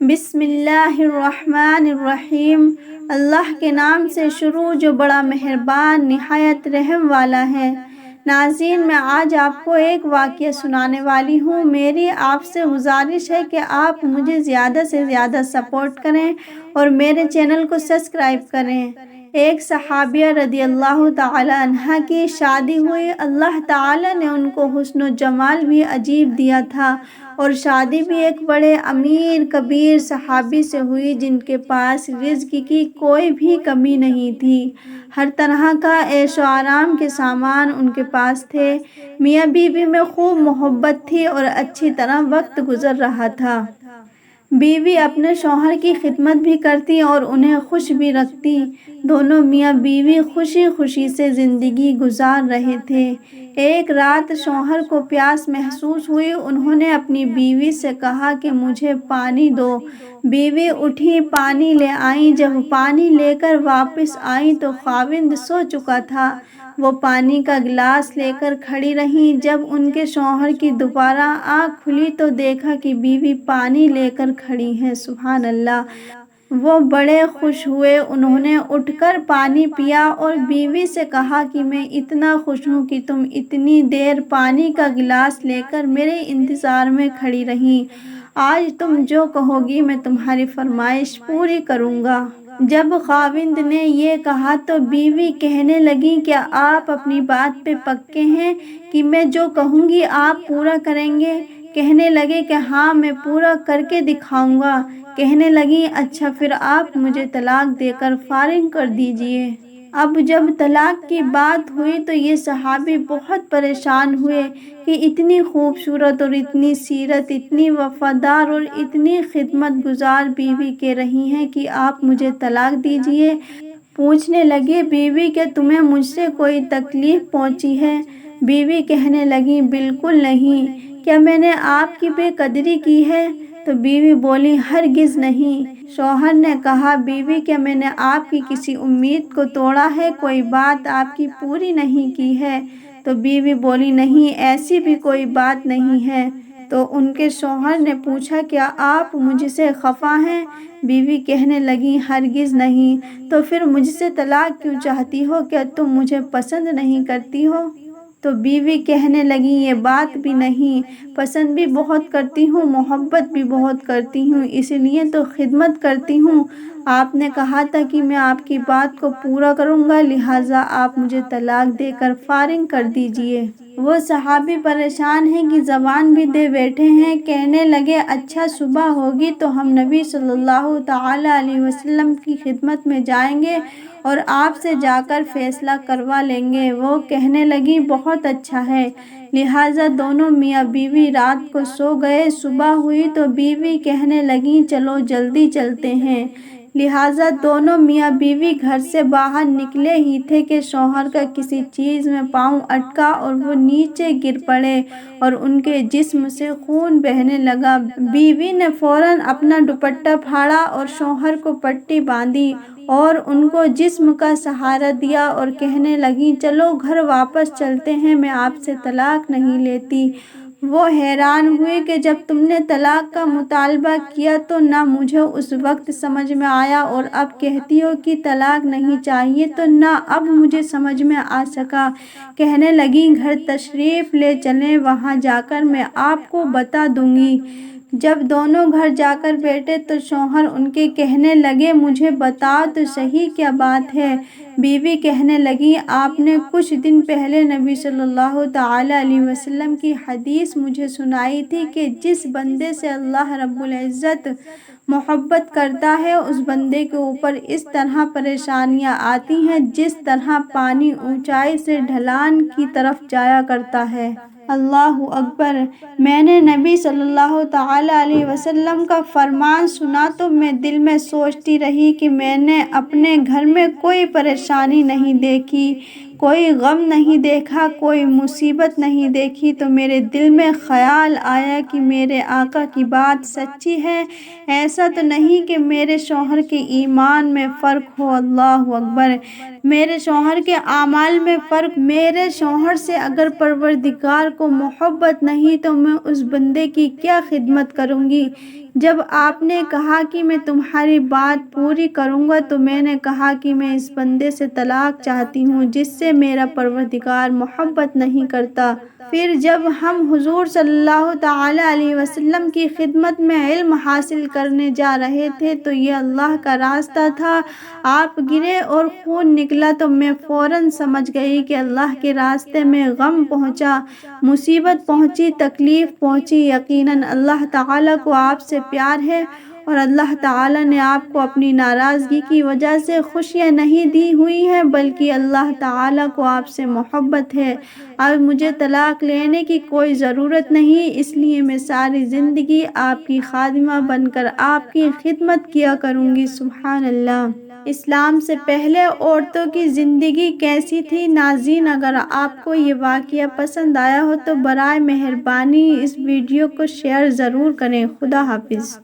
بسم اللہ الرحمن الرحیم۔ اللہ کے نام سے شروع جو بڑا مہربان نہایت رحم والا ہے۔ ناظرین، میں آج آپ کو ایک واقعہ سنانے والی ہوں۔ میری آپ سے گزارش ہے کہ آپ مجھے زیادہ سے زیادہ سپورٹ کریں اور میرے چینل کو سبسکرائب کریں۔ ایک صحابیہ رضی اللہ تعالی عنہ کی شادی ہوئی۔ اللہ تعالی نے ان کو حسن و جمال بھی عجیب دیا تھا اور شادی بھی ایک بڑے امیر کبیر صحابی سے ہوئی جن کے پاس رزق کی کوئی بھی کمی نہیں تھی۔ ہر طرح کا عیش و آرام کے سامان ان کے پاس تھے۔ میاں بیوی میں خوب محبت تھی اور اچھی طرح وقت گزر رہا تھا۔ بیوی اپنے شوہر کی خدمت بھی کرتی اور انہیں خوش بھی رکھتی۔ دونوں میاں بیوی خوشی خوشی سے زندگی گزار رہے تھے۔ ایک رات شوہر کو پیاس محسوس ہوئی۔ انہوں نے اپنی بیوی سے کہا کہ مجھے پانی دو۔ بیوی اٹھی، پانی لے آئیں۔ جب پانی لے کر واپس آئیں تو خاوند سو چکا تھا۔ وہ پانی کا گلاس لے کر کھڑی رہیں۔ جب ان کے شوہر کی دوبارہ آنکھ کھلی تو دیکھا کہ بیوی پانی لے کر کھڑی ہیں۔ سبحان اللہ! وہ بڑے خوش ہوئے۔ انہوں نے اٹھ کر پانی پیا اور بیوی سے کہا کہ میں اتنا خوش ہوں کہ تم اتنی دیر پانی کا گلاس لے کر میرے انتظار میں کھڑی رہیں۔ آج تم جو کہو گی میں تمہاری فرمائش پوری کروں گا۔ جب خاوند نے یہ کہا تو بیوی کہنے لگی کیا آپ اپنی بات پہ پکے ہیں کہ میں جو کہوں گی آپ پورا کریں گے؟ کہنے لگے کہ ہاں، میں پورا کر کے دکھاؤں گا۔ کہنے لگی اچھا پھر آپ مجھے طلاق دے کر فارغ کر دیجئے۔ اب جب طلاق کی بات ہوئی تو یہ صحابی بہت پریشان ہوئے کہ اتنی خوبصورت اور اتنی سیرت، اتنی وفادار اور اتنی خدمت گزار بیوی کہہ رہی ہیں کہ آپ مجھے طلاق دیجئے۔ پوچھنے لگے بیوی کہ تمہیں مجھ سے کوئی تکلیف پہنچی ہے؟ بیوی کہنے لگی بالکل نہیں۔ کیا میں نے آپ کی بے قدری کی ہے؟ تو بیوی بولی ہرگز نہیں۔ شوہر نے کہا بیوی کیا میں نے آپ کی کسی امید کو توڑا ہے، کوئی بات آپ کی پوری نہیں کی ہے؟ تو بیوی بولی نہیں، ایسی بھی کوئی بات نہیں ہے۔ تو ان کے شوہر نے پوچھا کیا آپ مجھ سے خفا ہیں؟ بیوی کہنے لگی ہرگز نہیں۔ تو پھر مجھ سے طلاق کیوں چاہتی ہو؟ کیا تم مجھے پسند نہیں کرتی ہو؟ تو بیوی کہنے لگی یہ بات بھی نہیں، پسند بھی بہت کرتی ہوں، محبت بھی بہت کرتی ہوں، اس لیے تو خدمت کرتی ہوں۔ آپ نے کہا تھا کہ میں آپ کی بات کو پورا کروں گا، لہٰذا آپ مجھے طلاق دے کر فارغ کر دیجئے۔ وہ صحابی پریشان ہیں کہ زبان بھی دے بیٹھے ہیں۔ کہنے لگے اچھا صبح ہوگی تو ہم نبی صلی اللہ تعالی علیہ وسلم کی خدمت میں جائیں گے اور آپ سے جا کر فیصلہ کروا لیں گے۔ وہ کہنے لگی بہت اچھا ہے۔ لہٰذا دونوں میاں بیوی رات کو سو گئے۔ صبح ہوئی تو بیوی کہنے لگی چلو جلدی چلتے ہیں۔ لہٰذا دونوں میاں بیوی گھر سے باہر نکلے ہی تھے کہ شوہر کا کسی چیز میں پاؤں اٹکا اور وہ نیچے گر پڑے اور ان کے جسم سے خون بہنے لگا۔ بیوی نے فوراً اپنا دوپٹہ پھاڑا اور شوہر کو پٹی باندھی اور ان کو جسم کا سہارا دیا اور کہنے لگی چلو گھر واپس چلتے ہیں، میں آپ سے طلاق نہیں لیتی۔ وہ حیران ہوئے کہ جب تم نے طلاق کا مطالبہ کیا تو نہ مجھے اس وقت سمجھ میں آیا اور اب کہتی ہو کہ طلاق نہیں چاہیے تو نہ اب مجھے سمجھ میں آ سکا۔ کہنے لگی گھر تشریف لے چلیں، وہاں جا کر میں آپ کو بتا دوں گی۔ جب دونوں گھر جا کر بیٹھے تو شوہر ان کے کہنے لگے مجھے بتاؤ تو صحیح کیا بات ہے؟ بیوی کہنے لگی آپ نے کچھ دن پہلے نبی صلی اللہ تعالی علیہ وسلم کی حدیث مجھے سنائی تھی کہ جس بندے سے اللہ رب العزت محبت کرتا ہے اس بندے کے اوپر اس طرح پریشانیاں آتی ہیں جس طرح پانی اونچائی سے ڈھلان کی طرف جایا کرتا ہے۔ اللہ اکبر! میں نے نبی صلی اللہ تعالی علیہ وسلم کا فرمان سنا تو میں دل میں سوچتی رہی کہ میں نے اپنے گھر میں کوئی پریشانی نہیں دیکھی، کوئی غم نہیں دیکھا، کوئی مصیبت نہیں دیکھی تو میرے دل میں خیال آیا کہ میرے آقا کی بات سچی ہے۔ ایسا تو نہیں کہ میرے شوہر کے ایمان میں فرق ہو، اللہ اکبر، میرے شوہر کے اعمال میں فرق۔ میرے شوہر سے اگر پروردگار کو محبت نہیں تو میں اس بندے کی کیا خدمت کروں گی؟ جب آپ نے کہا کہ میں تمہاری بات پوری کروں گا تو میں نے کہا کہ میں اس بندے سے طلاق چاہتی ہوں جس سے میرا پروردگار محبت نہیں کرتا۔ پھر جب ہم حضور صلی اللہ تعالی علیہ وسلم کی خدمت میں علم حاصل کرنے جا رہے تھے تو یہ اللہ کا راستہ تھا۔ آپ گرے اور خون نکلا تو میں فوراً سمجھ گئی کہ اللہ کے راستے میں غم پہنچا، مصیبت پہنچی، تکلیف پہنچی۔ یقیناً اللہ تعالیٰ کو آپ سے پیار ہے اور اللہ تعالیٰ نے آپ کو اپنی ناراضگی کی وجہ سے خوشیاں نہیں دی ہوئی ہیں بلکہ اللہ تعالیٰ کو آپ سے محبت ہے۔ اب مجھے طلاق لینے کی کوئی ضرورت نہیں، اس لیے میں ساری زندگی آپ کی خادمہ بن کر آپ کی خدمت کیا کروں گی۔ سبحان اللہ۔ اسلام سے پہلے عورتوں کی زندگی کیسی تھی؟ ناظرین، اگر آپ کو یہ واقعہ پسند آیا ہو تو برائے مہربانی اس ویڈیو کو شیئر ضرور کریں۔ خدا حافظ۔